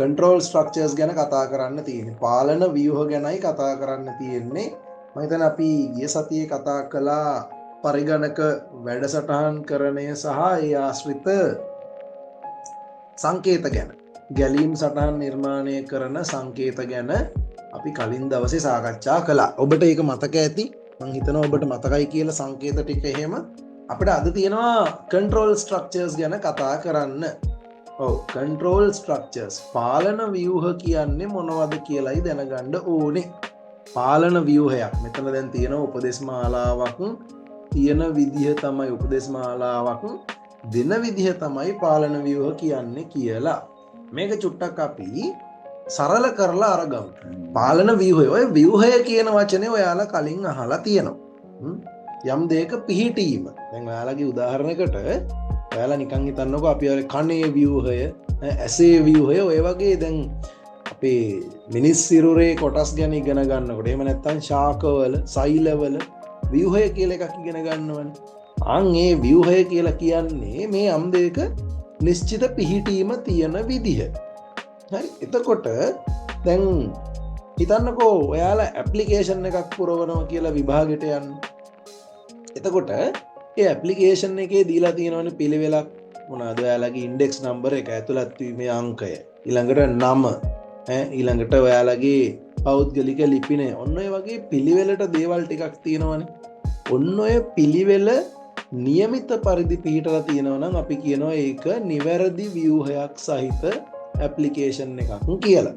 control structures ගැන කතා කරන්න තියෙන්නේ. පාලන ව්‍යුහ ගැනයි කතා කරන්න තියෙන්නේ. මම හිතන්නේ අපි ගිය සතියේ කතා කළා පරිගණක වැඩසටහන්කරණය සහ ඒ ආශ්‍රිත සංකේත ගැන. ගැලීම් සටහන් නිර්මාණය කරන සංකේත ගැන අපි කලින් දවසේ සාකච්ඡා කළා. ඔබට ඒක මතක ඇති. මම හිතනවා ඔබට මතකයි කියලා සංකේත ටික එහෙම. අපිට අද තියෙනවා control structures ගැන කතා කරන්න. control structures පාලන ව්‍යුහ කියන්නේ මොනවද කියලායි දැනගන්න ඕනේ. පාලන ව්‍යුහයක් මෙතන දැන් තියෙන උපදේශ මාලාවක් තියෙන විදිහ තමයි උපදේශ මාලාවක් දෙන විදිහ තමයි පාලන ව්‍යුහ කියන්නේ කියලා. මේක චුට්ටක් අපි සරල කරලා අරගමු. පාලන ව්‍යුහය ඔය ව්‍යුහය කියන වචනේ ඔයාලා කලින් අහලා තියෙනවා. යම් දෙයක පිහිටීම. දැන් ඔයාලගේ උදාහරණයකට ඔයාලා නිකන් හිතන්නකෝ අපි ඔය කනේ ව්‍යුහය, ඇසේ ව්‍යුහය ඔය වගේ දැන් අපේ මිනිස් සිරුරේ කොටස් ගැන ඉගෙන ගන්නකොට එහෙම නැත්නම් ශාකවල, සෛලවල ව්‍යුහය කියලා එකක් ඉගෙන ගන්නවනේ. ඒ ව්‍යුහය කියලා කියන්නේ මේ යම් දෙයක නිශ්චිත පිහිටීම තියෙන විදිහ. හරි. එතකොට දැන් හිතන්නකෝ ඔයාලා ඇප්ලිකේෂන් එකක් පුරවනවා කියලා විභාගෙට යන්න. එතකොට ඒ ඇප්ලිකේෂන් එකේ දීලා තියෙනවනේ පිළිවෙලක්. මොනවාද? ඔයාලගේ ඉන්ඩෙක්ස් නම්බර් එක, ඇතුළත් වීමේ අංකය, ඊළඟට නම, ඊළඟට ඔයාලගේ පෞද්ගලික ලිපිනය. ඔන්න ඔය වගේ පිළිවෙලට දේවල් ටිකක් තියෙනවනේ. ඔන්න ඔය පිළිවෙල નિયમિત පරිදි පිළිටලා තියෙනවා නම් අපි කියනවා ඒක නිවැරදි ව්‍යුහයක් සහිත ඇප්ලිකේෂන් එකක් කියලා.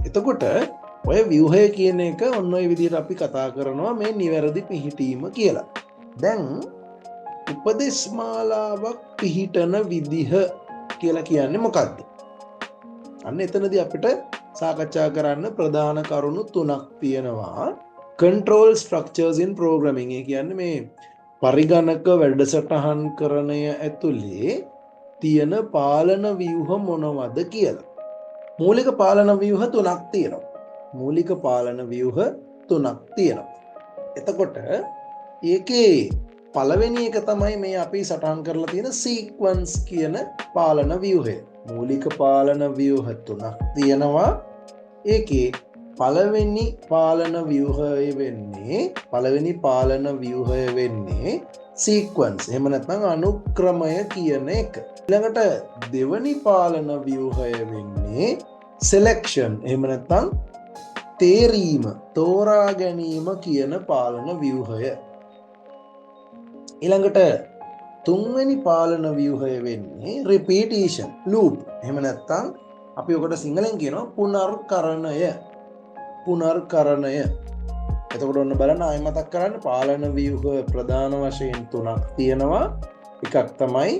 එතකොට ඔය ව්‍යුහය කියන එක ඔන්න ඔය විදිහට අපි කතා කරනවා මේ නිවැරදි පිහිටීම කියලා. දැන් උපදේශ මාලාවක් පිහිටන විදිහ කියලා කියන්නේ මොකක්ද? අන්න එතනදී අපිට සාකච්ඡා කරන්න ප්‍රධාන කරුණු තුනක් තියෙනවා. control structures in programming. ඒ කියන්නේ මේ පරිගණක වැඩසටහන්කරණය ඇතුලේ තියෙන පාලන ව්‍යුහ මොනවද කියලා. මූලික පාලන ව්‍යුහ තුනක් තියෙනවා. මූලික පාලන ව්‍යුහ තුනක් තියෙනවා. එතකොට ඒකේ පළවෙනි එක තමයි මේ අපි සටහන් කරලා තියෙන සීක්වන්ස් කියන පාලන ව්‍යුහය. මූලික පාලන ව්‍යුහ තුනක් තියෙනවා. ඒකේ පළවෙනි පාලන ව්‍යුහය වෙන්නේ සීක්වන්ස්. එහෙම නැත්නම් අනුක්‍රමය කියන එක. ඊළඟට දෙවනි පාලන ව්‍යුහය වෙන්නේ සිලෙක්ෂන්. එහෙම නැත්නම් තේරීම, තෝරා ගැනීම කියන පාලන ව්‍යුහය. ඊළඟට තුන්වෙනි පාලන ව්‍යුහය වෙන්නේ රිපීටිෂන්, ලූප්. එහෙම නැත්නම් අපි ඔකට සිංහලෙන් කියනවා පුනර්කරණය. එතකොට ඔන්න බලන්න ආයෙ මතක් කරන්න පාලන ව්‍යුහ ප්‍රධාන වශයෙන් තුනක් තියෙනවා. එකක් තමයි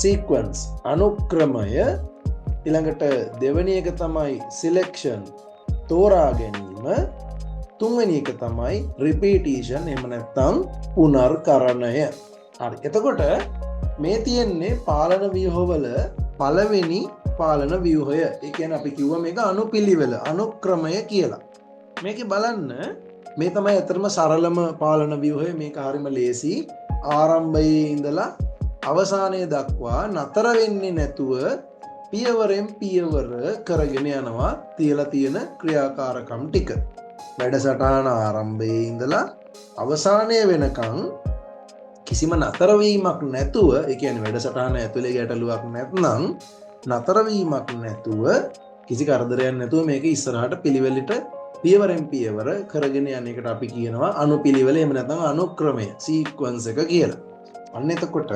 සීක්වන්ස්, අනුක්‍රමය. ඊළඟට දෙවෙනි එක තමයි සිලෙක්ෂන්, තෝරා ගැනීම. තුන්වෙනි එක තමයි රිපීටිෂන්, එහෙම නැත්නම් පුනර්කරණය. හරි. එතකොට මේ තියෙන්නේ පාලන ව්‍යුහවල පළවෙනි පාලන ව්‍යුහය. ඒ කියන්නේ අපි කිව්වා මේක අනුපිළිවෙල, අනුක්‍රමය කියලා. මේකේ බලන්න මේ තමයි අතරම සරලම පාලන ව්‍යුහය. මේක හරිම ලේසි. ආරම්භයේ ඉඳලා අවසානය දක්වා නතර වෙන්නේ නැතුව පියවරෙන් පියවර කරගෙන යනවා තියලා තියෙන ක්‍රියාකාරකම් ටික. වැඩසටහන ආරම්භයේ ඉඳලා අවසානය වෙනකන් කිසිම නතරවීමක් නැතුව, ඒ කියන්නේ වැඩසටහන ඇතුලේ ගැටලුවක් නැත්නම් නතරවීමක් නැතුව, කිසි කරදරයක් නැතුව මේක ඉස්සරහට පිළිවෙලට පියවරෙන් පියවර කරගෙන යන එකට අපි කියනවා අනුපිළිවෙල. එහෙම නැත්නම් අනුක්‍රමය, සීක්වන්ස් එක කියලා. අන්න එතකොට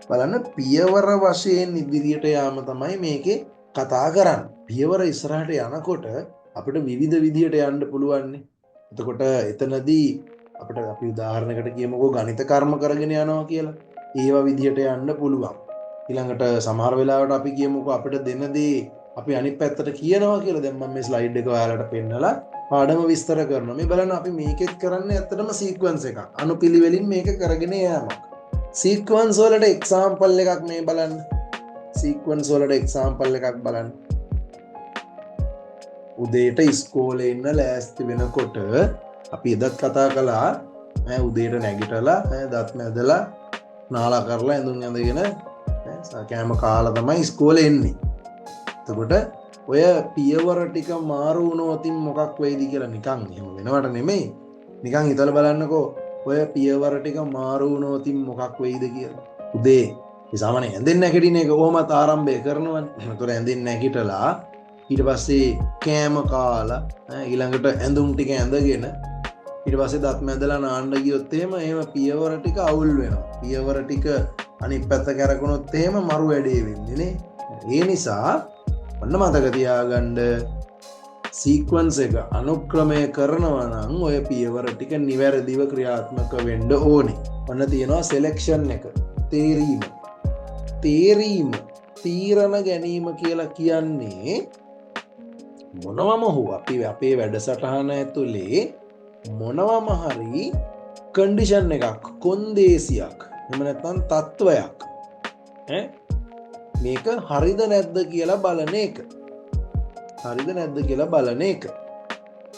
බලන්න පියවර වශයෙන් ඉදිරියට යාම තමයි මේකේ කතා කරන්නේ. පියවර ඉස්සරහට යනකොට අපිට විවිධ විදිහට යන්න පුළුවන්. එතකොට එතනදී අපිට අපි උදාහරණයකට කියමුකෝ ගණිත කර්ම කරගෙන යනවා කියලා. ඒවා විදිහට යන්න පුළුවන්. ඊළඟට සමහර වෙලාවට අපි කියමුකෝ අපිට දෙන දේ අපි අනිත් පැත්තට කියනවා කියලා. දැන් මම මේ ස්ලයිඩ් එක ඔයාලට පෙන්නලා පාඩම විස්තර කරනවා. මේ බලන්න අපි මේකෙත් කරන්නේ ඇත්තටම සීක්වන්ස් එකක්. අනුපිළිවෙලින් මේක කරගෙන යෑමක්. සීක්වන්ස් වලට එක්සාම්පල් එකක් මේ බලන්න. සීක්වන්ස් වලට එක්සාම්පල් එකක් බලන්න. උදේට ඉස්කෝලේ ඉන්න ලෑස්ති වෙනකොට අපි එදත් කතා කළා උදේට නැගිටලා දත් මැදලා නාලා කරලා ඇඳුම් ඇඳගෙන කෑම කාලා තමයි ඉස්කෝලේ එන්නේ. එතකොට ඔය පියවර ටික මාරු වුණොතින් මොකක් වෙයිද කියලා නිකන් එහෙම වෙනවට නෙමෙයි. නිකන් හිතලා බලන්නකෝ ඔය පියවර ටික මාරු වුණොතින් මොකක් වෙයිද කියලා. උදේ සාමාන්‍ය ඇඳෙන් නැගිටින එක කොහොමත් ආරම්භය කරනවනේ. ඒතකොට ඇඳෙන් නැගිටලා ඊට පස්සේ කෑම කාලා ඊළඟට ඇඳුම් ටික ඇඳගෙන ඊට පස්සේ දත් මැදලා නාන්න ගියොත් එහෙම පියවර ටික අවුල් වෙනවා. පියවර ටික අනිත් පැත්ත කරකුණොත් එහෙම මරු වැඩේ වෙන්නේ නේ. ඒ නිසා ඔන්න මතක තියාගන්න සීක්වන්ස් එක අනුක්‍රමය කරනවා නම් ඔය පියවර ටික නිවැරදිව ක්‍රියාත්මක වෙන්න ඕනේ. ඔන්න තියෙනවා සෙලෙක්ෂන් එක. තීරීම තීරණ ගැනීම කියලා කියන්නේ මොනවම හෝ අපි අපේ වැඩසටහන ඇතුලේ මොනවම හරි කන්ඩිෂන් එකක් කොන්දේසියක් එහෙම නැත්නම් තත්වයක් මේක හරිද නැද්ද කියලා බලන එක. හරිද නැද්ද කියලා බලන එක.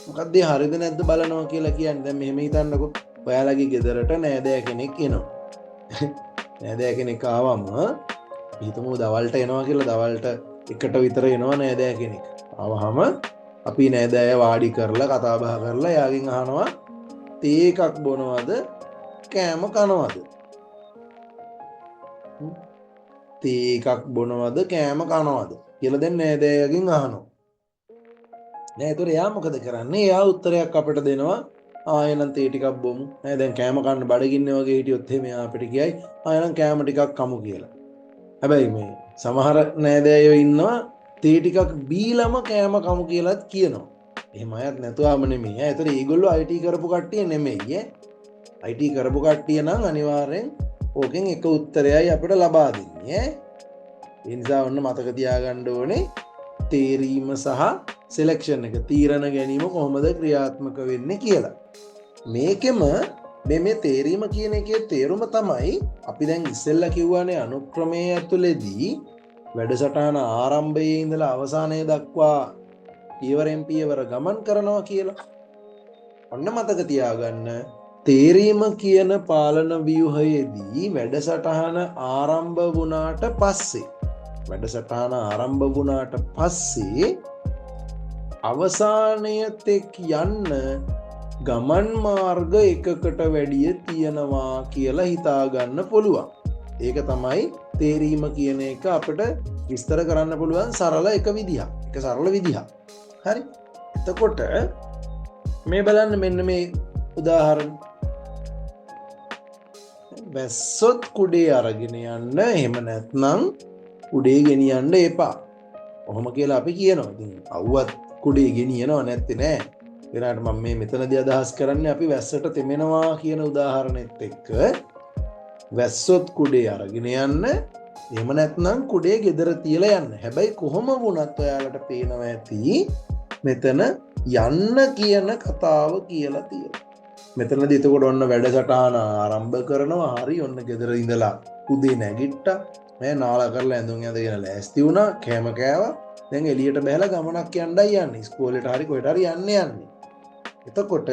මොකක්ද හරිද නැද්ද බලනවා කියලා කියන්නේ? දැන් මෙහෙම හිතන්නකෝ. ඔයාලගේ ගෙදරට නෑදෑ කෙනෙක් එනවා. නෑදෑ කෙනෙක් ආවම හිතමු දවල්ට එනවා කියලා. දවල්ට එකට විතර එනවා නෑදෑ කෙනෙක්. ආවහම අපි නෑදෑය වාඩි කරලා කතා බහ කරලා එයාගෙන් අහනවා තේ එකක් බොනවද කෑම කනවද? තේ එකක් බොනවද කෑම කනවද කියලා දැන් නෑදෑයගෙන් අහනවා. නෑ ඒතර එයා මොකද කරන්නේ? එයා උත්තරයක් අපිට දෙනවා. ආයෙනම් තේ ටිකක් බොමු. නෑ දැන් කෑම කන්න බඩගින්නේ වගේ හිටියොත් එහෙම එයා අපිට කියයි ආයෙනම් කෑම ටිකක් කමු කියලා. හැබැයි මේ සමහර නෑදෑයෝ ඉන්නවා තේ ටිකක් බීලම කෑම කමු කියලාත් කියනවා. එහෙම අයත් නැතුවම නෙමෙයි. ඒතර ඒගොල්ලෝ IT කරපු කට්ටිය නෙමෙයි. IT කරපු කට්ටිය නම් අනිවාර්යෙන් ඕකෙන් එක උත්තරයයි අපිට ලබා දෙන්නේ. ඒ නිසා ඔන්න මතක තියාගන්න ඕනේ තේරීම සහ සිලෙක්ෂන් එක තීරණ ගැනීම කොහොමද ක්‍රියාත්මක වෙන්නේ කියලා. මේකෙම මේ තේරීම කියන එකේ තේරුම තමයි අපි දැන් ඉස්සෙල්ලා කිව්වානේ අනුක්‍රමයේ ඇතුළේදී වැඩසටහන ආරම්භයේ ඉඳලා අවසානය දක්වා පියවරෙන් පියවර ගමන් කරනවා කියලා. ඔන්න මතක තියාගන්න තේරීම කියන පාලන ව්‍යුහයේදී වැඩසටහන ආරම්භ වුණාට පස්සේ අවසානයට යන්න ගමන් මාර්ග එකකට වැඩිය තියෙනවා කියලා හිතාගන්න පුළුවන්. ඒක තමයි තේරීම කියන එක අපිට විස්තර කරන්න පුළුවන් සරල විදිහක්. හරි. එතකොට මේ බලන්න මෙන්න මේ උදාහරණ. වැස්සොත් කුඩේ අරගෙන යන්න එහෙම නැත්නම් කුඩේ ගෙනියන්න එපා. ඔහොම කියලා අපි කියනවා. ඉතින් අවුවත් කුඩේ ගෙනියනවා නැත්තේ නෑ. ඒකට මම මේ මෙතනදී අදහස් කරන්නේ අපි වැස්සට තෙමෙනවා කියන උදාහරණෙත් එක්ක වැස්සොත් කුඩේ අරගෙන යන්න එහෙම නැත්නම් කුඩේ ගෙදර තියලා යන්න. හැබැයි කොහොම වුණත් ඔයාලට පේනවා ඇති මෙතන යන්න කියන කතාව කියලා තියෙනවා. මෙතනදී එතකොට ඔන්න වැඩසටහන ආරම්භ කරනවා. හරි ඔන්න ගෙදර ඉඳලා උදේ නැගිට්ටා. නාලා කරලා ඇඳුම් ඇඳගෙන ලෑස්ති වුණා. කෑම කෑවා. දැන් එළියට බහලා ගමනක් යන්නයි යන්නේ. ඉස්කෝලේට හරි කොහෙට හරි යන්නේ. එතකොට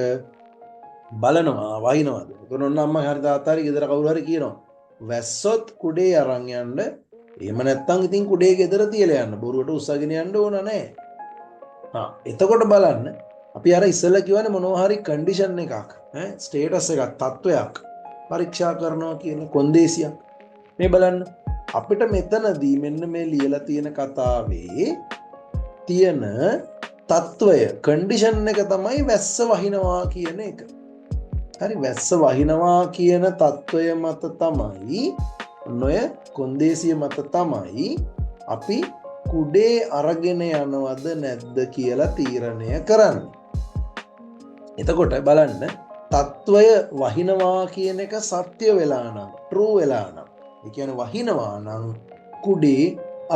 බලනවා වහිනවද? එතකොට ඔන්න අම්මා හරි තාත්තා හරි ගෙදර කවුරු හරි කියනවා වැස්සොත් කුඩේ අරන් යන්න. එහෙම නැත්නම් ඉතින් කුඩේ ගෙදර තියලා යන්න. බොරුවට උස්සගෙන යන්න ඕන නැහැ. එතකොට බලන්න අපි අර ඉස්සෙල්ලා කියවනේ මොනවා හරි කන්ඩිෂන් එකක් ස්ටේටස් එකක් තත්වයක් පරීක්ෂා කරනවා කියන කොන්දේසියක්. මේ බලන්න අපිට මෙතනදී මෙන්න මේ ලියලා තියෙන කතාවේ තියෙන තත්වය කන්ඩිෂන් එක තමයි වැස්ස වහිනවා කියන එක. හරි වැස්ස වහිනවා කියන තත්වය මත තමයි ඔය කොන්දේසිය මත තමයි අපි කුඩේ අරගෙන යනවද නැද්ද කියලා තීරණය කරන්නේ. එතකොට බලන්න තත්වය වහිනවා කියන එක සත්‍ය වෙලා නම් true වෙලා නම් ඒ කියන්නේ වහිනවා නම් කුඩේ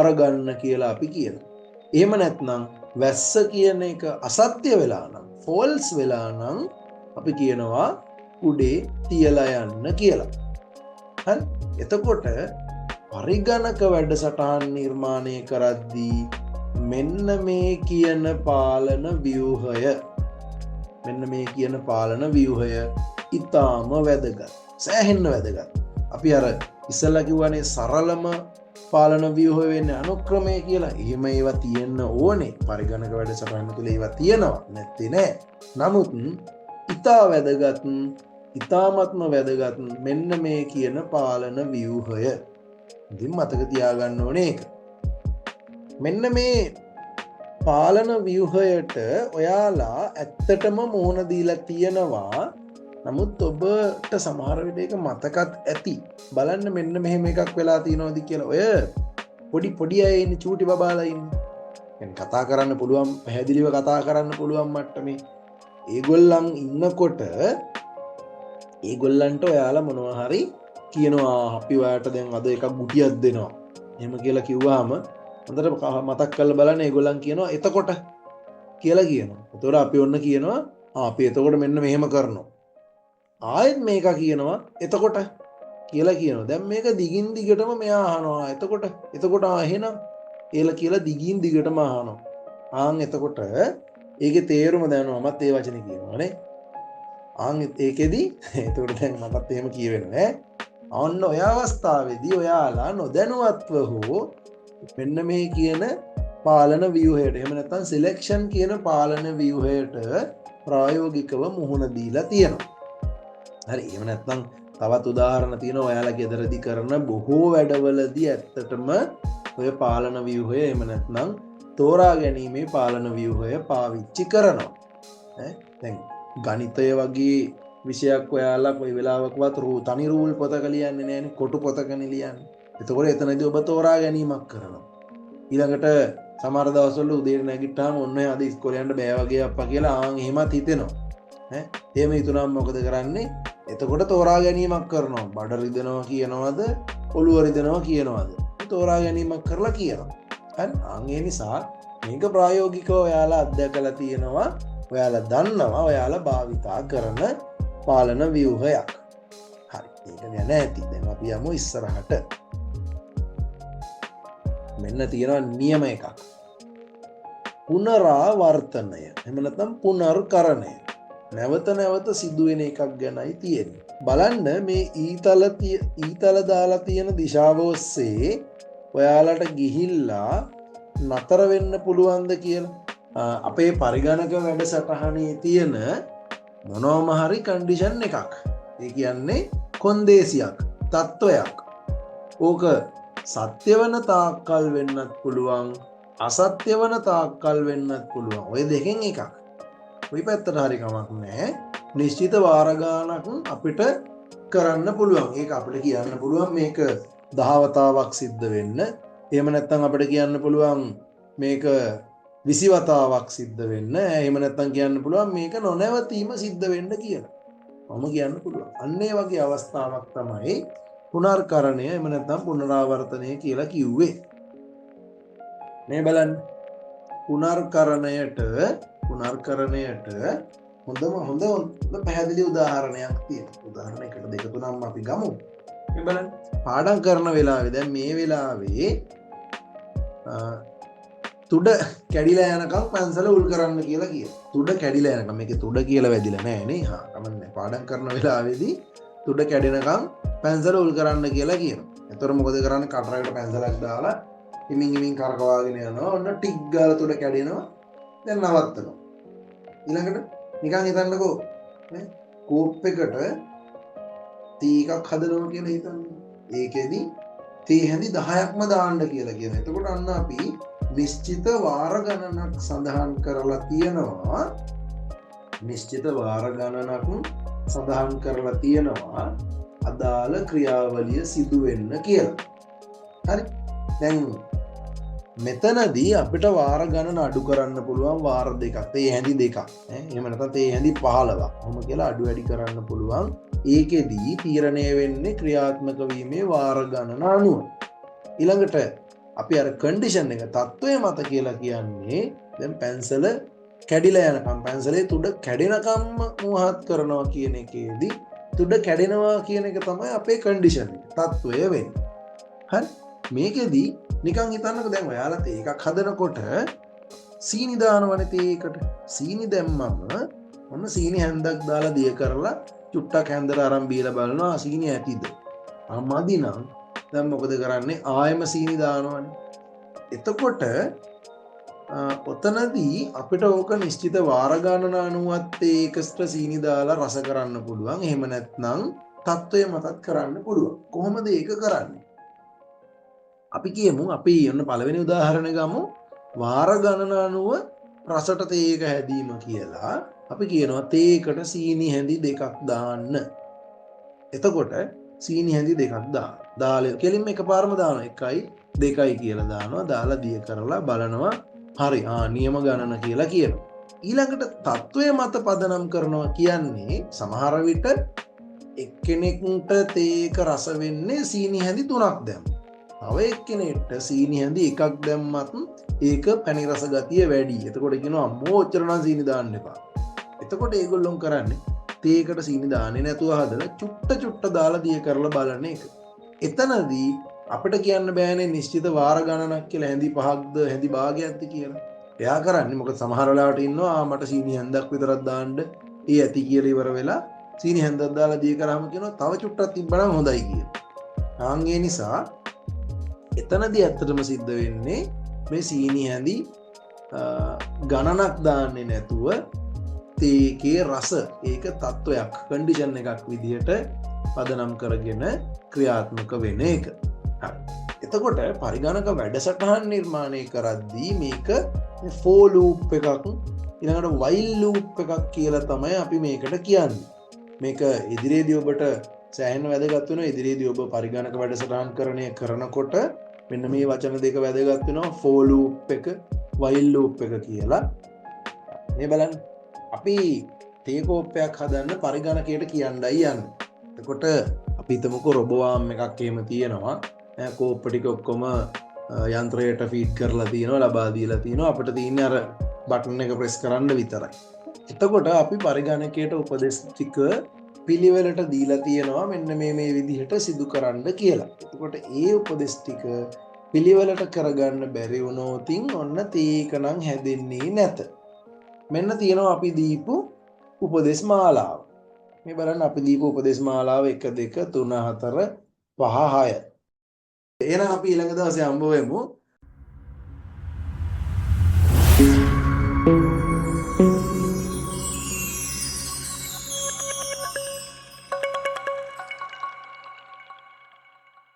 අරගන්න කියලා අපි කියනවා. එහෙම නැත්නම් වැස්ස කියන එක අසත්‍ය වෙලා නම් false වෙලා නම් අපි කියනවා කුඩේ තියලා යන්න කියලා. හරි. එතකොට පරිගණක වැඩසටහන් නිර්මාණය කරද්දී මෙන්න මේ කියන පාලන ව්‍යුහය මෙන්න මේ කියන පාලන ව්‍යුහය ඉතාම වැදගත්. සෑහෙන්න වැදගත්. අපි අර ඉස්සෙල්ලා කිව්වනේ සරලම පාලන ව්‍යුහය වෙන්නේ අනුක්‍රමය කියලා. එහෙම ඒවා තියෙන්න ඕනේ. පරිගණක වැඩසටහන තුල ඒවා තියෙනවා. නැත්තේ නෑ. නමුත් ඉතා වැදගත්, ඉතාමත්ම වැදගත් මෙන්න මේ කියන පාලන ව්‍යුහය. ඉතින් මතක තියාගන්න ඕනේ ඒක. මෙන්න මේ පාලන ව්‍යුහයට ඔයාලා ඇත්තටම මුහුණ දීලා තියෙනවා. නමුත් ඔබට සමහර විට ඒක මතකත් ඇති. බලන්න මෙන්න මෙහෙම එකක් වෙලා තියෙනවද කියලා. ඔය පොඩි අය ඉන්නේ, චූටි බබාලා ඉන්නේ. දැන් කතා කරන්න පුළුවන්, පැහැදිලිව කතා කරන්න පුළුවන් මට්ටමේ. ඒගොල්ලන් ඉන්නකොට ඒගොල්ලන්ට ඔයාලා මොනවා හරි කියනවා, අපි ඔයාලට දැන් අද එකක් ගුටියක් දෙනවා. එහෙම කියලා කිව්වහම හොඳට මතක් කරලා බලන්න. ඒගොල්ලන් කියනවා එතකොට කියලා කියනවා. එතකොට අපි ඔන්න කියනවා අපි එතකොට මෙන්න මෙහෙම කරනවා. ආයෙත් මේක කියනවා එතකොට කියලා කියනවා. දැන් මේක දිගින් දිගටම මෙයා අහනවා එතකොට එහෙනම් කියලා දිගින් දිගටම අහනවා. එතකොට ඒකේ තේරුම දැනනවා. මත් ඒ වචනේ කියනවානේ. ඒකෙදි එතකොට දැන් මටත් එහෙම කියවෙනවා. අන්න ඔය අවස්ථාවේදී ඔයාලා නොදැනුවත්ව හෝ මෙන්න මේ කියන පාලන ව්‍යුහයට, එහෙම නැත්නම් සිලෙක්ෂන් කියන පාලන ව්‍යුහයට ප්‍රායෝගිකව මුහුණ දීලා තියෙනවා. හරි. එහෙම නැත්නම් තවත් උදාහරණ තියෙනවා. ඔයාලා ගෙදරදී කරන බොහෝ වැඩවලදී ඇත්තටම ඔය පාලන ව්‍යුහය, එහෙම නැත්නම් තෝරා ගැනීමේ පාලන ව්‍යුහය පාවිච්චි කරනවා. දැන් ගණිතය වගේ විෂයක් ඔයාලා කොයි වෙලාවකවත් තනි රූල් පොතක ලියන්නේ නැහැනේ. කොටු පොතකනේ ලියන්නේ. එතකොට එතනදී ඔබ තෝරා ගැනීමක් කරනවා. ඊළඟට සමහර දවස්වල උදේට නැගිට්ටාම ඔන්න අද ඉස්කෝලේ යන්න බෑ වගේ අප්පා කියලා එහෙමත් හිතෙනවා. එහෙම හිතුනම මොකද කරන්නේ? එතකොට තෝරා ගැනීමක් කරනවා. බඩ රිදෙනවා කියනවද? ඔළුව රිදෙනවා කියනවද? තෝරා ගැනීමක් කරලා කියනවා. හරි. ඒ නිසා මේක ප්‍රායෝගිකව ඔයාලා අත්දැකලා තියෙනවා. ඔයාලා දන්නවා. ඔයාලා භාවිතා කරන පාලන ව්‍යුහයක්. හරි. ඒක ගැන ඇති. දැන් අපි යමු ඉස්සරහට. මෙන්න තියෙනවා නියම එකක්. පුනරාවර්තනය. එහෙම නැත්නම් පුනර්කරණය. නැවත නැවත සිදුවෙන එකක් ගැනයි තියෙන්නේ. බලන්න මේ ඊතල දාලා තියෙන දිශාව ඔස්සේ ඔයාලට ගිහිල්ලා නතර වෙන්න පුළුවන්ද කියලා. අපේ පරිගණක වැඩසටහනේ තියෙන මොනවම හරි කන්ඩිෂන් එකක්. ඒ කියන්නේ කොන්දේසියක්, තත්වයක්. ඕක සත්‍ය වන තාක්කල් වෙන්නත් පුළුවන්, අසත්‍ය වන තාක්කල් වෙන්නත් පුළුවන්. ඔය දෙකෙන් එකක්. ඔය පැත්තට හරි කමක් නැහැ. නිශ්චිත වාර ගානක් අපිට කරන්න පුළුවන්. ඒක අපිට කියන්න පුළුවන් මේක 10 වතාවක් සිද්ධ වෙන්න. එහෙම නැත්නම් අපිට කියන්න පුළුවන් මේක 20 වතාවක් සිද්ධ වෙන්න. එහෙම නැත්නම් කියන්න පුළුවන් මේක නොනැවතීම සිද්ධ වෙන්න කියලා. මම කියන්න පුළුවන්. අන්න ඒ වගේ අවස්ථාවක් තමයි පුනර්කරණය, එහෙම නැත්නම් පුනරාවර්තනය කියලා කිව්වේ. මේ බලන්න. පුනර්කරණයට හොඳ පැහැදිලි උදාහරණයක් තියෙනවා. උදාහරණයකට දෙක තුනක් අපි ගමු. මේ බලන්න. පාඩම් කරන වෙලාවේ දැන් මේ වෙලාවේ තුඩ කැඩිලා යනකම් පැන්සල උල් කරන්න කියලා කියනවා. තුඩ කැඩිලා යනකම්. මේකේ තුඩ කියලා වැදිලා නැහැ නේ. කමන්නේ. පාඩම් කරන වෙලාවේදී තුඩ කැඩෙනකම් පැන්සල උල් කරන්න කියලා කියනවා. එතකොට මොකද කරන්නේ? කටරකට පැන්සලක් දාලා හිමින් කරකවාගෙන යනවා. ඔන්න ටික් ගාලා තුඩ කැඩෙනවා. දැන් නවත්තනවා. ඊළඟට නිකන් හිතන්නකෝ කෝප් එකට තී එකක් හදනවා කියලා හිතන්න. ඒකෙදි තී හැඳි 10ක්ම දාන්න කියලා කියනවා. එතකොට අන්න අපි නිශ්චිත වාර ගණනක් සඳහන් කරලා තියෙනවා. අදාළ ක්‍රියාවලිය සිදු වෙන්න කියලා. හරි. දැන් මෙතනදී අපිට වාර ගණන අඩු කරන්න පුළුවන් වාර දෙකක්. තේ හැඳි දෙකක්. එහෙම නැත්නම් තේ හැඳි 15ක්. කොහොම කියලා අඩු වැඩි කරන්න පුළුවන්. ඒකෙදී තීරණය වෙන්නේ ක්‍රියාත්මක වීමේ වාර ගණන අනුව. ඊළඟට අපි අර කන්ඩිෂන් එක තත්ත්වය මත කියලා කියන්නේ දැන් පැන්සල කැඩිලා යනකම්, පැන්සලේ තුඩ කැඩෙනකම්ම මුවහත් කරනවා කියන එකේදී තුඩ කැඩෙනවා කියන එක තමයි අපේ කන්ඩිෂන් එක. තත්ත්වය වෙන්නේ. හරි. මේකෙදී නිකන් හිතන්නකෝ දැන් ඔයාලා තේ එකක් හදනකොට සීනි දානවනේ තේ එකට. සීනි දැම්මම ඔන්න සීනි හැන්දක් දාලා දිය කරලා චුට්ටක් හැන්දට අරන් බීලා බලනවා සීනි ඇතිද. මදි නම් දැන් මොකද කරන්නේ? ආයෙම සීනි දානවනේ. එතකොට ඔතනදී අපිට ඕක නිශ්චිත වාර ගණන අනුවත් ඒකස්ට සීනි දාලා රස කරන්න පුළුවන්. එහෙම නැත්නම් තත්ත්වය මතත් කරන්න පුළුවන්. කොහොමද ඒක කරන්නේ? අපි කියමු අපි ඔන්න පළවෙනි උදාහරණය ගමු. වාර ගණන අනුව රසට තේක හැදීම කියලා. අපි කියනවා තේකට සීනි හැඳි 2ක් දාන්න. එතකොට සීනි හැඳි 2ක් දාලා කෙලින්ම එකපාරම දානවා 1යි 2යි කියලා දානවා. දාලා දිය කරලා බලනවා. හරි නියම ගණන කියලා කියනවා. ඊළඟට තත්ත්වය මත පදනම් කරනවා කියන්නේ සමහර විට එක්කෙනෙකුට තේක රස වෙන්නේ සීනි හැඳි 3ක් දැම්ම. තව එක්කෙනෙක්ට සීනි හැඳි 1ක් දැම්මත් ඒක පැණි රස ගතිය වැඩි. එතකොට කියනවා අම්මෝ ඔච්චර නම් සීනි දාන්න එපා. එතකොට ඒගොල්ලෝ කරන්නේ තේකට සීනි දාන්නේ නැතුව හදලා චුට්ට දාලා දිය කරලා බලන එක. එතනදී අපිට කියන්න බෑනේ නිශ්චිත වාර ගණනක් කියලා හැඳි 5ක්ද හැඳි භාගයක්ද කියලා. එයා කරන්නේ මොකද සමහර වෙලාවට ඉන්නවා මට සීනි හැන්දක් විතරක් දාන්න ඒ ඇති කියලා ඉවර වෙලා සීනි හැන්දක් දාලා දිය කරාම කියනවා තව චුට්ටක් තිබ්බනම් හොඳයි කියලා. ඒ නිසා එතනදී ඇත්තටම සිද්ධ වෙන්නේ මේ සීනි හැඳි ගණනක් දාන්නේ නැතුව තේකේ රස ඒක තත්ත්වයක් කන්ඩිෂන් එකක් විදිහට පදනම් කරගෙන ක්‍රියාත්මක වෙන එක. එතකොට පරිගණක වැඩසටහන් නිර්මාණය කරද්දී මේක ෆෝ ලූප් එකක් ඊළඟට වයිල් ලූප් එකක් කියලා තමයි අපි මේකට කියන්නේ. මේක ඉදිරියේදී ඔබට සෑහෙන වැදගත් වෙනවා. ඉදිරියේදී ඔබ පරිගණක වැඩසටහන් කරනකොට මෙන්න මේ වචන දෙක වැදගත් වෙනවා. ෆෝ ලූප් එක වයිල් ලූප් එක කියලා. මේ බලන්න අපි තේ කෝප්පයක් හදන්න පරිගණකයට කියන්නයි යන්නේ. එතකොට අපි හිතමුකෝ රොබෝආම් එකක් එහෙම තියෙනවා. කෝප්ප ටික ඔක්කොම යන්ත්‍රයට ෆීඩ් කරලා තියෙනවා, ලබා දීලා තියෙනවා. අපිට තියෙන්නේ අර බටන් එක ප්‍රෙස් කරන්න විතරයි. එතකොට අපි පරිගණකයට උපදෙස් ටික පිළිවෙලට දීලා තියෙනවා මෙන්න මේ විදිහට සිදු කරන්න කියලා. එතකොට ඒ උපදෙස් ටික පිළිවෙලට කරගන්න බැරි වුණොත් ඔන්න තේක නම් හැදෙන්නේ නැත. මෙන්න තියෙනවා අපි දීපු උපදෙස් මාලාව. මේ බලන්න අපි දීපු උපදෙස් මාලාව 1 2 3 4 5 6. එහෙනම් අපි ඊළඟ දවසේ හම්බ වෙමු.